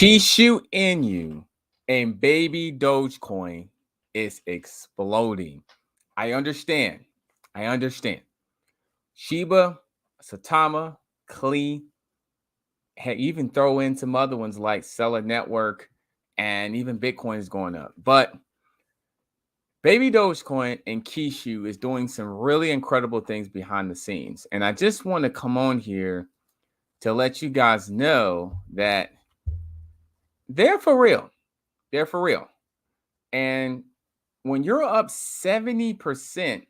Kishu Inu and baby Dogecoin is exploding. I understand. I understand. Shiba, Satama, Klee, even throw in some other ones like Seller Network, and even Bitcoin is going up. But baby Dogecoin and Kishu is doing some really incredible things behind the scenes. And I just want to come on here to let you guys know that they're for real. They're for real. And when you're up 70%,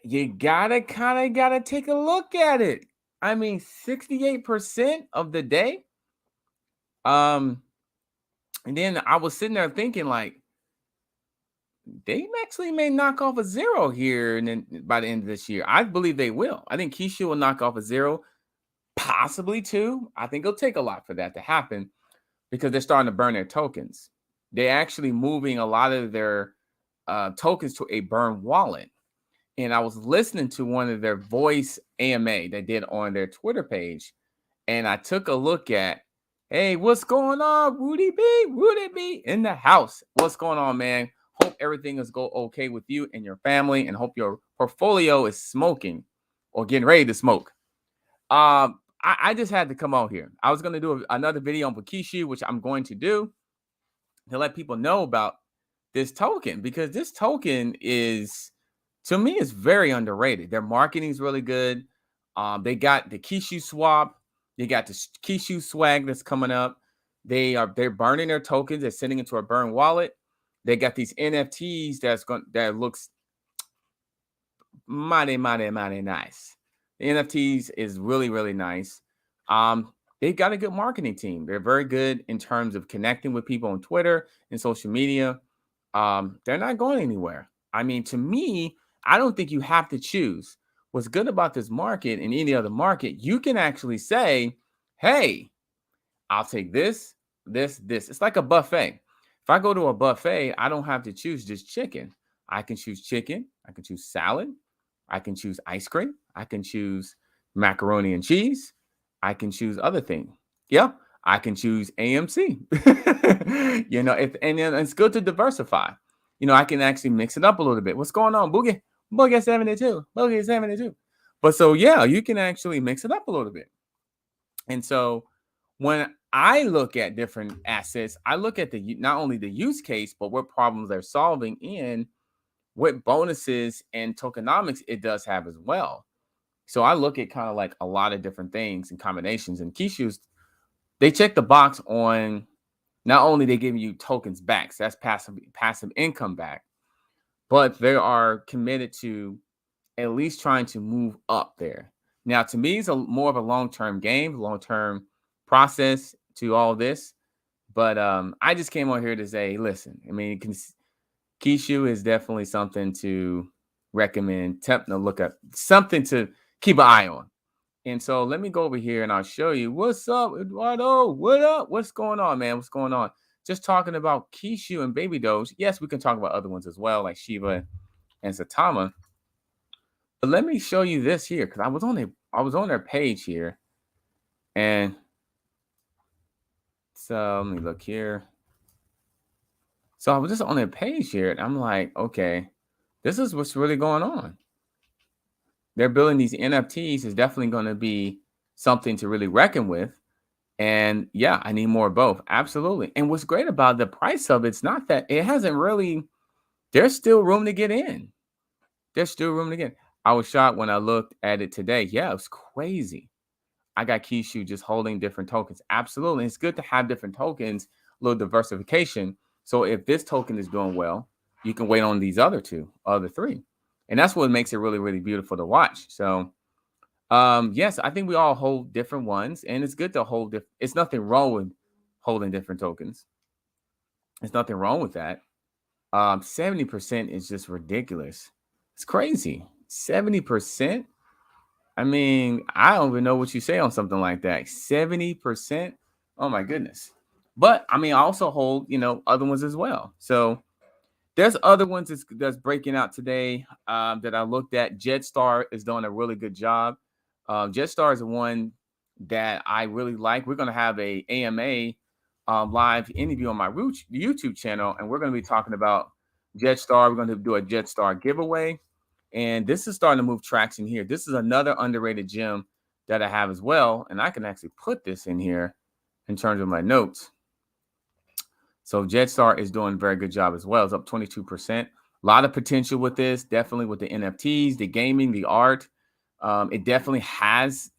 you gotta take a look at it. I mean, 68% of the day. And then I was sitting there thinking, like, they actually may knock off a zero here, and then by the end of this year, I believe they will. I think Kishu will knock off a zero, possibly two. I think it'll take a lot for that to happen because they're starting to burn their tokens. They're actually moving a lot of their tokens to a burn wallet. And I was listening to one of their voice AMA they did on their Twitter page. And I took a look at, hey, what's going on, Rudy B in the house. What's going on, man? Hope everything is go okay with you and your family, and hope your portfolio is smoking or getting ready to smoke. I just had to come out here. I was going to do another video on Kishu, which I'm going to do to let people know about this token, because this token is, to me, is very underrated. Their marketing is really good. They got the Kishu swap. They got the Kishu swag that's coming up. They're burning their tokens. They're sending into a burn wallet. They got these NFTs that looks mighty nice. The NFTs is really, really nice. They've got a good marketing team. They're very good in terms of connecting with people on Twitter and social media. They're not going anywhere. I mean, to me, I don't think you have to choose. What's good about this market and any other market, you can actually say, hey, I'll take this. It's like a buffet. If I go to a buffet, I don't have to choose just chicken. I can choose chicken. I can choose salad. I can choose ice cream. I can choose macaroni and cheese. I can choose other things. Yeah, I can choose AMC. And it's good to diversify. I can actually mix it up a little bit. What's going on, Boogie? Boogie 72. Boogie 72. But so, yeah, you can actually mix it up a little bit. And so when I look at different assets, I look at not only the use case, but what problems they're solving and what bonuses and tokenomics it does have as well. So I look at kind of like a lot of different things and combinations. And Kishu's, they check the box on not only they give you tokens back, so that's passive income back, but they are committed to at least trying to move up there. Now, to me, it's more of a long-term game, long-term process to all this. But I just came on here to say, listen, I mean, Kishu is definitely something to recommend, look at, something to keep an eye on. And so let me go over here and I'll show you. What's up, Eduardo? What up? What's going on, man? What's going on? Just talking about Kishu and Baby Doge. Yes, we can talk about other ones as well, like Shiba and Satama. But let me show you this here, because I was on their page here. And so let me look here. So I was just on their page here, and I'm like, okay, this is what's really going on. They're building these NFTs is definitely going to be something to really reckon with. And yeah, I need more of both. Absolutely. And what's great about the price of it's not that it hasn't really, there's still room to get in. There's still room to get in. I was shocked when I looked at it today. Yeah, it was crazy. I got Kishu just holding different tokens. Absolutely. It's good to have different tokens, a little diversification. So if this token is doing well, you can wait on these other three. And that's what makes it really, really beautiful to watch. So, yes, I think we all hold different ones, and it's good to hold. It's nothing wrong with holding different tokens. There's nothing wrong with that. 70% is just ridiculous. It's crazy. 70%. I mean, I don't even know what you say on something like that. 70%. Oh my goodness. But I mean, I also hold, other ones as well. So there's other ones that's breaking out today that I looked at. Jetstar is doing a really good job. Jetstar is the one that I really like. We're going to have a AMA live interview on my YouTube channel, and we're going to be talking about Jetstar. We're going to do a Jetstar giveaway, and this is starting to move traction here. This is another underrated gem that I have as well, and I can actually put this in here in terms of my notes. So Jetstar is doing a very good job as well. It's up 22%. A lot of potential with this, definitely with the NFTs, the gaming, the art. It definitely has,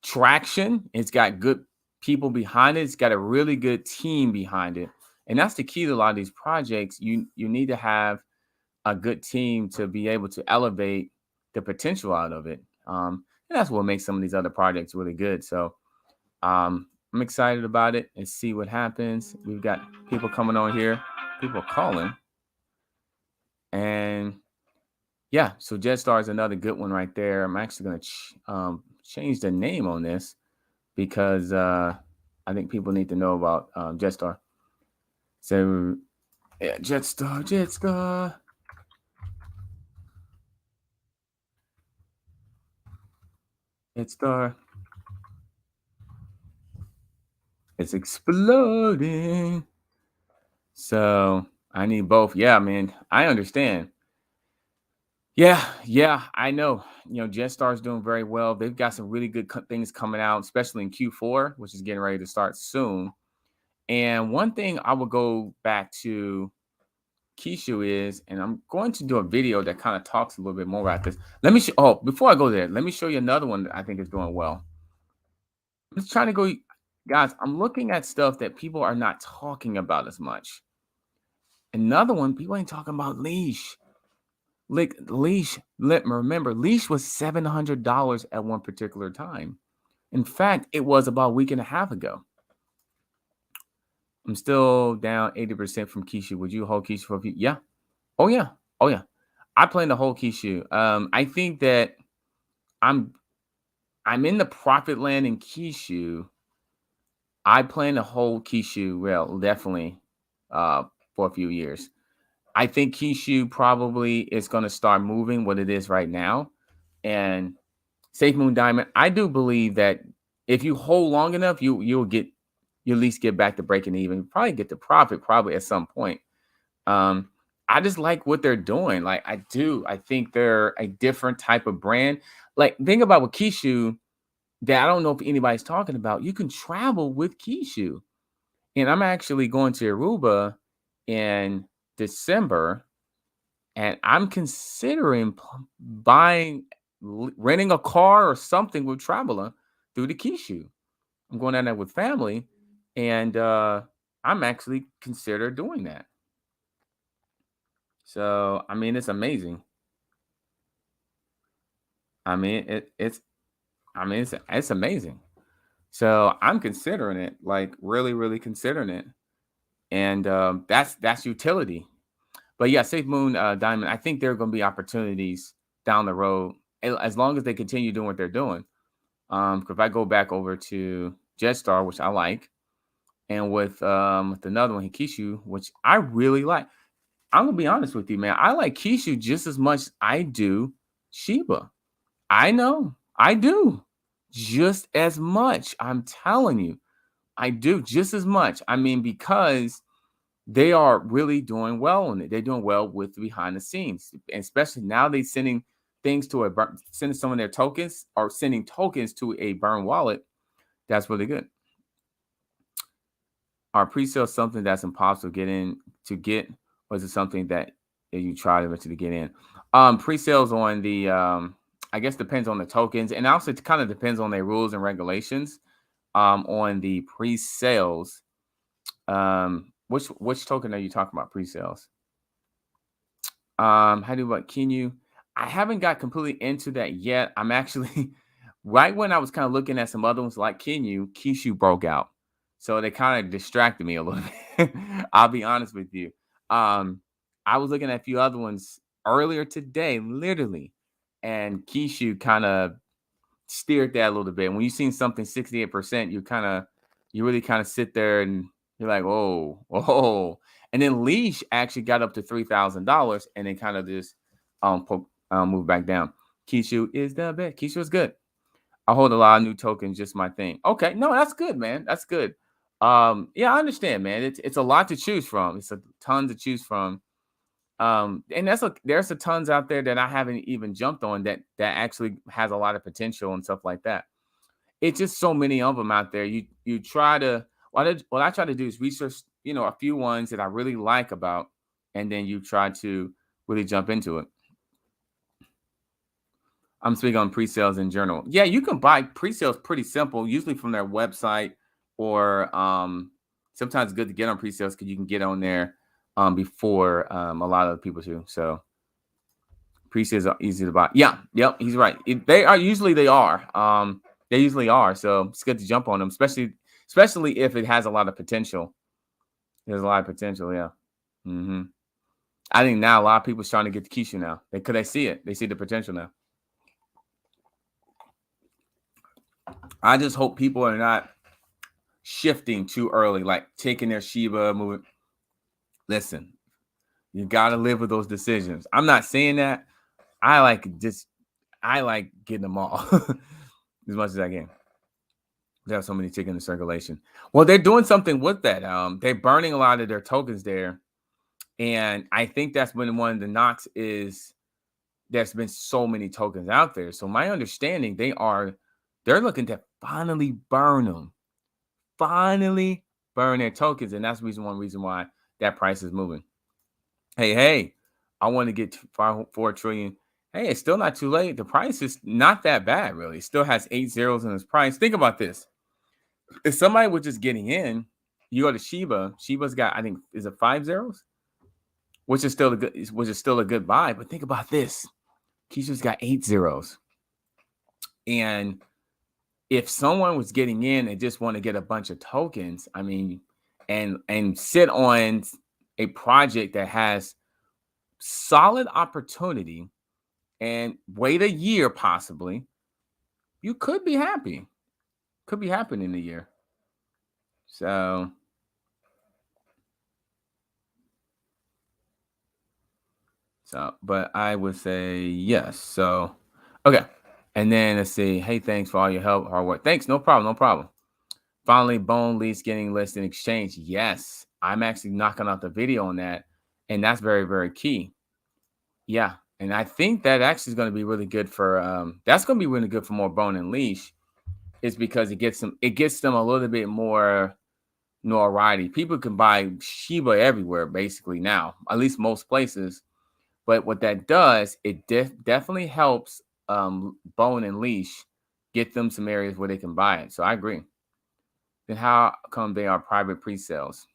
traction. It's got good people behind it. It's got a really good team behind it. And that's the key to a lot of these projects. You need to have a good team to be able to elevate the potential out of it. And that's what makes some of these other projects really good. So I'm excited about it and see what happens. We've got people coming on here, people calling. And yeah, so Jetstar is another good one right there. I'm actually going to change the name on this because I think people need to know about Jetstar. So yeah, Jetstar. Jetstar. It's exploding. So I need both. Yeah, man, I understand. Yeah, I know. Jetstar is doing very well. They've got some really good things coming out, especially in Q4, which is getting ready to start soon. And one thing I will go back to Kishu is, and I'm going to do a video that kind of talks a little bit more about this. Let me before I go there, let me show you another one that I think is doing well. I'm just trying to go, guys. I'm looking at stuff that people are not talking about as much. Another one, people ain't talking about Leash. Like Leash, remember, Leash was $700 at one particular time. In fact, it was about a week and a half ago. I'm still down 80% from Kishu. Would you hold Kishu for a few? Yeah. Oh yeah. I plan to hold Kishu. I think that I'm in the profit land in Kishu. I plan to hold Kishu, well, definitely for a few years. I think Kishu probably is going to start moving what it is right now. And Safe Moon Diamond, I do believe that if you hold long enough, you'll at least get back to breaking even. Probably get the profit probably at some point. I just like what they're doing. Like I think they're a different type of brand. Like think about what Kishu that I don't know if anybody's talking about. You can travel with Kishu. And I'm actually going to Aruba in December, and I'm considering renting a car or something with Traveler through the Kishu. I'm going down there with family, and I'm actually consider doing that. So I mean, it's amazing. I mean, it's amazing. So I'm considering it, like really, really considering it, and that's utility. But yeah, Safe Moon Diamond, I think there are going to be opportunities down the road as long as they continue doing what they're doing. Because if I go back over to Jetstar, which I like, and with another one, Kishu, which I really like. I'm gonna be honest with you, man. I like Kishu just as much as I do Shiba. I know, I do just as much. I'm telling you, I do just as much. I mean, because they are really doing well on it. They're doing well with behind the scenes, and especially now they're sending things to sending some of their tokens or sending tokens to a burn wallet. That's really good. Are pre-sales something that's impossible to get, or is it something that you try to eventually get in? Pre-sales on the I guess depends on the tokens, and also it kind of depends on their rules and regulations. On the pre-sales, which token are you talking about pre-sales? How do what can you? I haven't got completely into that yet. I'm actually right when I was kind of looking at some other ones like Kishu broke out. So they kind of distracted me a little bit. I'll be honest with you. I was looking at a few other ones earlier today, literally, and Kishu kind of steered that a little bit. When you seen something 68%, you really kind of sit there and you're like, oh. And then Leash actually got up to $3,000 and then kind of just moved back down. Kishu is the best. Kishu is good. I hold a lot of new tokens, just my thing. Okay, no, that's good, man. That's good. Yeah, I understand, man. It's a lot to choose from. It's a ton to choose from. And there's a tons out there that I haven't even jumped on that actually has a lot of potential and stuff like that. It's just so many of them out there. You try to what I try to do is research, a few ones that I really like about, and then you try to really jump into it. I'm speaking on pre-sales in general. Yeah, you can buy pre-sales pretty simple, usually from their website, or sometimes it's good to get on pre-sales because you can get on there before a lot of people too. So pre-sales are easy to buy. Yeah, yep, he's right. They are. They usually are. So it's good to jump on them, especially if it has a lot of potential. There's a lot of potential. Yeah. I think now a lot of people are trying to get to Kishu now. They see it. They see the potential now. I just hope people are not shifting too early, like taking their Shiba, moving. Listen, you got to live with those decisions. I'm not saying that. I like getting them all as much as I can. They have so many chickens in circulation. Well, they're doing something with that. They're burning a lot of their tokens there, and I think that's been one of the knocks is there's been so many tokens out there. So my understanding, they're looking to finally burn them, finally burn their tokens, and that's one reason why that price is moving. Hey, I want to get 4 trillion. Hey, it's still not too late. The price is not that bad, really. It still has 8 zeros in its price. Think about this. If somebody was just getting in, you go to Shiba. Shiba's got, I think, is it 5 zeros? Which is still a good buy. But think about this. Kishu's got 8 zeros. And if someone was getting in and just want to get a bunch of tokens, I mean, and sit on a project that has solid opportunity and wait a year possibly, you could be happy. Could be happening in a year. So but I would say yes. So okay. And then let's see. Hey, thanks for all your help, hard work. Thanks, no problem. Finally, Bone lease getting listed in exchange. Yes, I'm actually knocking out the video on that, and that's very, very key. Yeah, and I think that actually is going to be really good for that's going to be really good for more Bone and Leash, is because it gets them a little bit more notoriety. People can buy Shiba everywhere basically now, at least most places. But what that does, it definitely helps Bone and Leash get them some areas where they can buy it. So I agree. Then how come they are private pre-sales?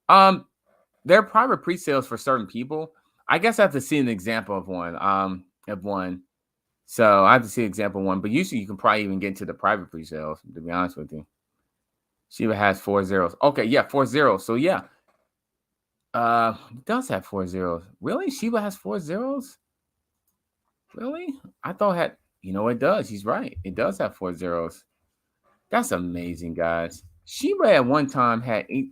They're private pre-sales for certain people. I guess I have to see an example of one. So I have to see an example of one, but usually you can probably even get into the private pre-sales, to be honest with you. Shiba has 4 zeros. Okay, yeah, 4 zeros. So yeah. It does have 4 zeros. Really? Shiba has 4 zeros? Really? I thought it does. He's right. It does have 4 zeros. That's amazing, guys. Shiba at one time had 8.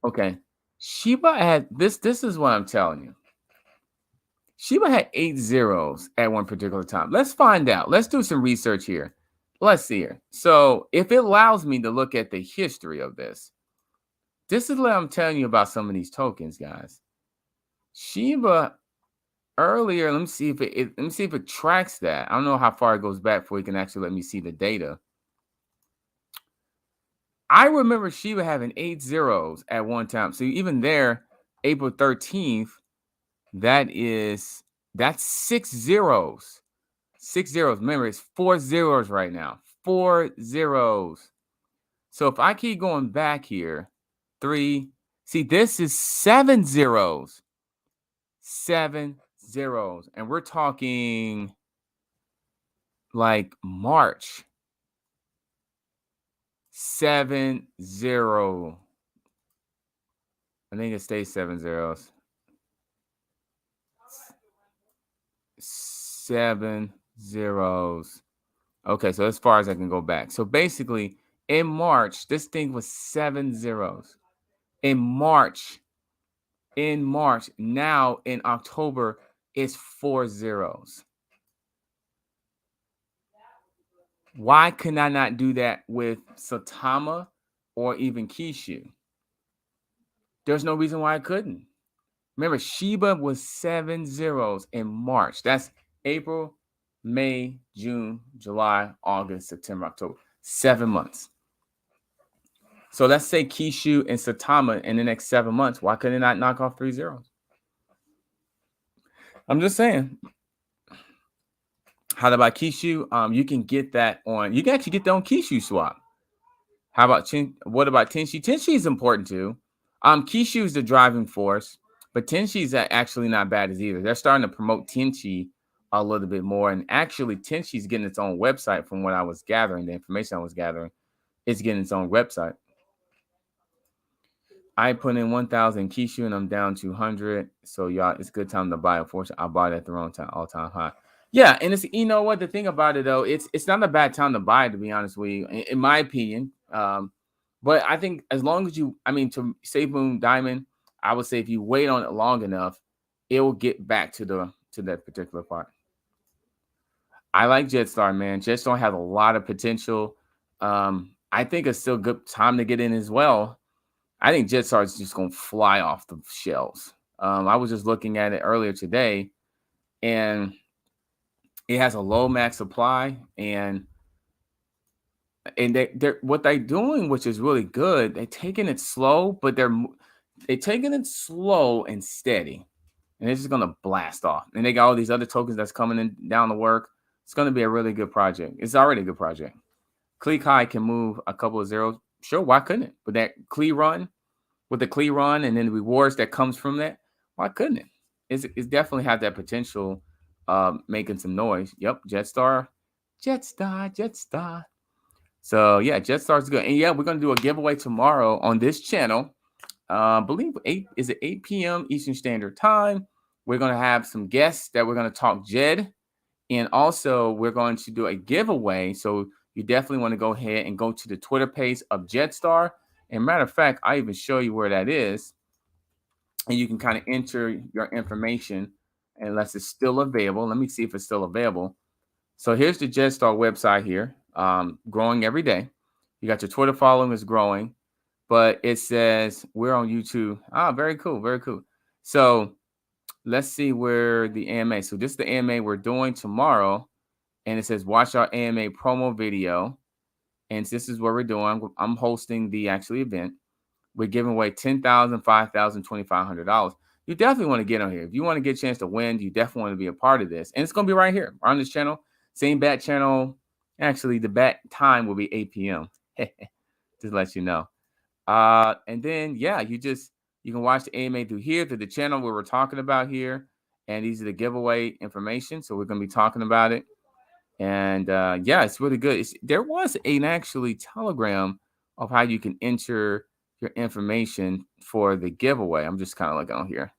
Okay. Shiba had this is what I'm telling you. Shiba had 8 zeros at one particular time. Let's find out. Let's do some research here. Let's see here. So if it allows me to look at the history of this is what I'm telling you about some of these tokens, guys. Shiba earlier, let me see if it tracks that. I don't know how far it goes back before you can actually let me see the data. I remember Shiba having 8 zeros at one time. So even there, April 13th, that's 6 zeros. 6 zeros. Remember, it's 4 zeros right now. 4 zeros. So if I keep going back here, 3. See, this is 7 zeros. 7 zeros. And we're talking like March. 7 0. I think it stays 7 zeros. 7 zeros. Okay, so as far as I can go back. So basically, in March, this thing was 7 zeros. In March. Now in October, it's 4 zeros. Why could I not do that with Saitama or even Kishu? There's no reason why I couldn't. Remember, Shiba was 7 zeros in March. That's April, May, June, July, August, September, October. 7 months. So let's say Kishu and Saitama in the next 7 months. Why couldn't I not knock off 3 zeros? I'm just saying. How about Kishu? You can get that on. You can actually get that on Kishu Swap. How about what about Tenshi? Tenshi is important too. Kishu is the driving force, but Tenshi is actually not bad as either. They're starting to promote Tenshi a little bit more, and actually Tenshi is getting its own website. From what I was gathering, the information I was gathering, it's getting its own website. I put in 1,000 Kishu and I'm down 200. So y'all, it's a good time to buy. Unfortunately, I bought it at the wrong time, all-time high. Yeah, and it's, you know what, the thing about it though, it's not a bad time to buy, to be honest with you, in my opinion. But I think as long as you, I mean, to save Moon Diamond, I would say if you wait on it long enough, it will get back to that particular part. I like Jetstar, man. Jetstar has a lot of potential. I think it's still a good time to get in as well. I think Jetstar is just going to fly off the shelves. I was just looking at it earlier today, and it has a low max supply, and they're what they're doing, which is really good. They're taking it slow, but they're taking it slow and steady, and it's just going to blast off. And they got all these other tokens that's coming in down the work. It's going to be a really good project. It's already a good project. Klee Kai can move a couple of zeros. Sure, why couldn't it? But that Klee run, with the Klee run and then the rewards that comes from that, why couldn't it? It's definitely have that potential making some noise. Yep, Jetstar. So yeah, Jetstar's good. And yeah, we're gonna do a giveaway tomorrow on this channel. I believe 8 p.m. Eastern Standard Time. We're gonna have some guests that we're gonna talk Jed. And also we're going to do a giveaway. So you definitely want to go ahead and go to the Twitter page of Jetstar. And matter of fact, I even show you where that is. And you can kind of enter your information unless it's still available. Let me see if it's still available. So here's the Jetstar website here, growing every day. You got your Twitter following is growing, but it says we're on YouTube. Ah, very cool, very cool. So let's see where the AMA. So this is the AMA we're doing tomorrow. And it says, watch our AMA promo video. And this is what we're doing. I'm hosting the actual event. We're giving away $10,000, $5,000, $2,500. You definitely want to get on here. If you want to get a chance to win, you definitely want to be a part of this. And it's going to be right here on this channel. Same bat channel. Actually, the bat time will be 8 p.m. Just let you know. And then, yeah, you can watch the AMA through here, through the channel where we're talking about here. And these are the giveaway information. So we're going to be talking about it. And yeah, it's really good. There was an actually telegram of how you can enter your information for the giveaway. I'm just kind of looking on here.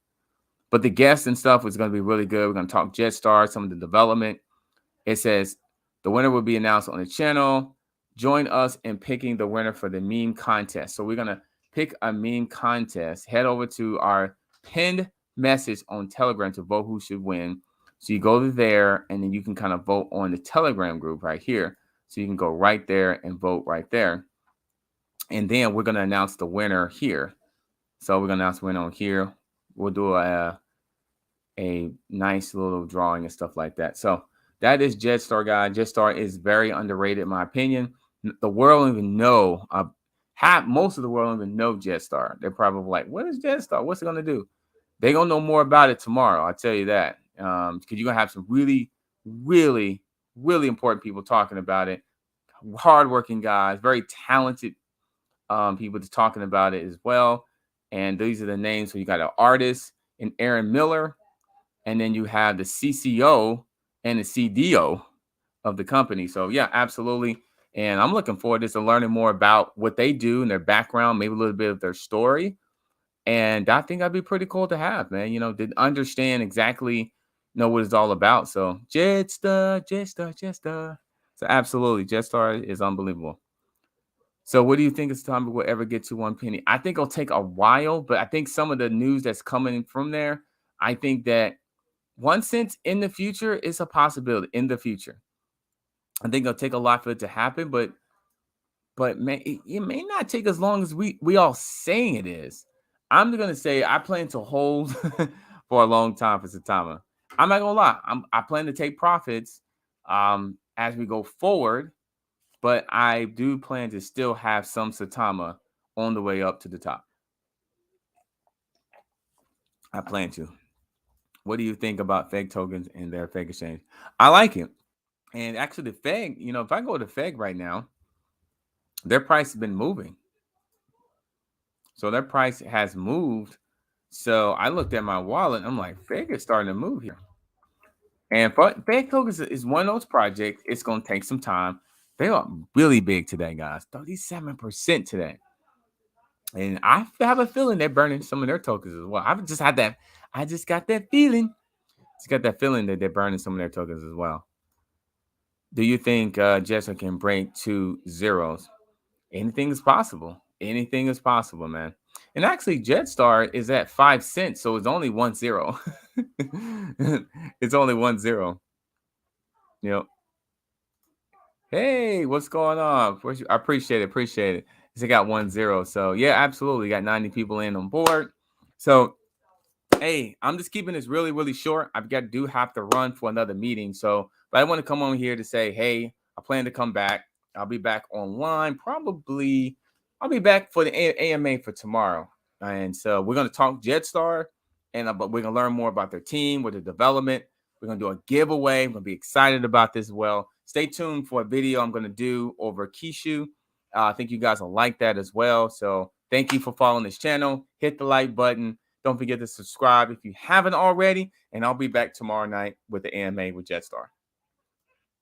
But the guests and stuff was going to be really good. We're going to talk Jetstar, some of the development. It says the winner will be announced on the channel. Join us in picking the winner for the meme contest. So we're going to pick a meme contest. Head over to our pinned message on Telegram to vote who should win. So you go there and then you can kind of vote on the Telegram group right here. So you can go right there and vote right there. And then we're going to announce the winner here. So we're going to announce the winner on here. We'll do a nice little drawing and stuff like that. So that is Jetstar, guys. Jetstar is very underrated, in my opinion. The world don't even know. Most of the world don't even know Jetstar. They're probably like, what is Jetstar? What's it going to do? They're going to know more about it tomorrow. I'll tell you that. Because you're going to have some really, really, really important people talking about it. Hardworking guys, very talented people talking about it as well. And these are the names. So you got an artist and Aaron Miller. And then you have the CCO and the CDO of the company. So yeah, absolutely. And I'm looking forward to learning more about what they do and their background, maybe a little bit of their story. And I think that'd be pretty cool to have, man. You know, to understand exactly what it's all about. So Jetstar. So absolutely, Jetstar is unbelievable. So what do you think is time we'll ever get to 1 penny? I think it'll take a while, but I think some of the news that's coming from there, I think that 1 cent in the future is a possibility in the future. I think it'll take a lot for it to happen, but it may not take as long as we all saying it is. I'm gonna say I plan to hold for a long time for Satama. I'm not gonna lie. I plan to take profits as we go forward, but I do plan to still have some Satama on the way up to the top. I plan to. What do you think about Feg tokens and their Feg exchange? I like it. And actually, the Feg, if I go to Feg right now, their price has been moving. So their price has moved. So I looked at my wallet. I'm like, Feg is starting to move here. And Feg tokens is one of those projects. It's going to take some time. They are really big today, guys. 37% today. And I have a feeling they're burning some of their tokens as well. I've just had that. I just got that feeling. Just got that feeling that they're burning some of their tokens as well. Do you think Jetstar can break 2 zeros? Anything is possible. Anything is possible, man. And actually, Jetstar is at 5 cents, so it's only 1 0. It's only 1 0. Hey, what's going on? I appreciate it. Appreciate it. They got 1 0. So yeah, absolutely. Got 90 people in on board. So hey, I'm just keeping this really, really short. Do have to run for another meeting. So, but I want to come on here to say, hey, I plan to come back. I'll be back online. Probably, I'll be back for the AMA for tomorrow. And so we're going to talk Jetstar, but we're going to learn more about their team, with the development. We're going to do a giveaway. I'm going to be excited about this as well. Stay tuned for a video I'm going to do over Kishu. I think you guys will like that as well. So thank you for following this channel. Hit the like button. Don't forget to subscribe if you haven't already. And I'll be back tomorrow night with the AMA with Jetstar.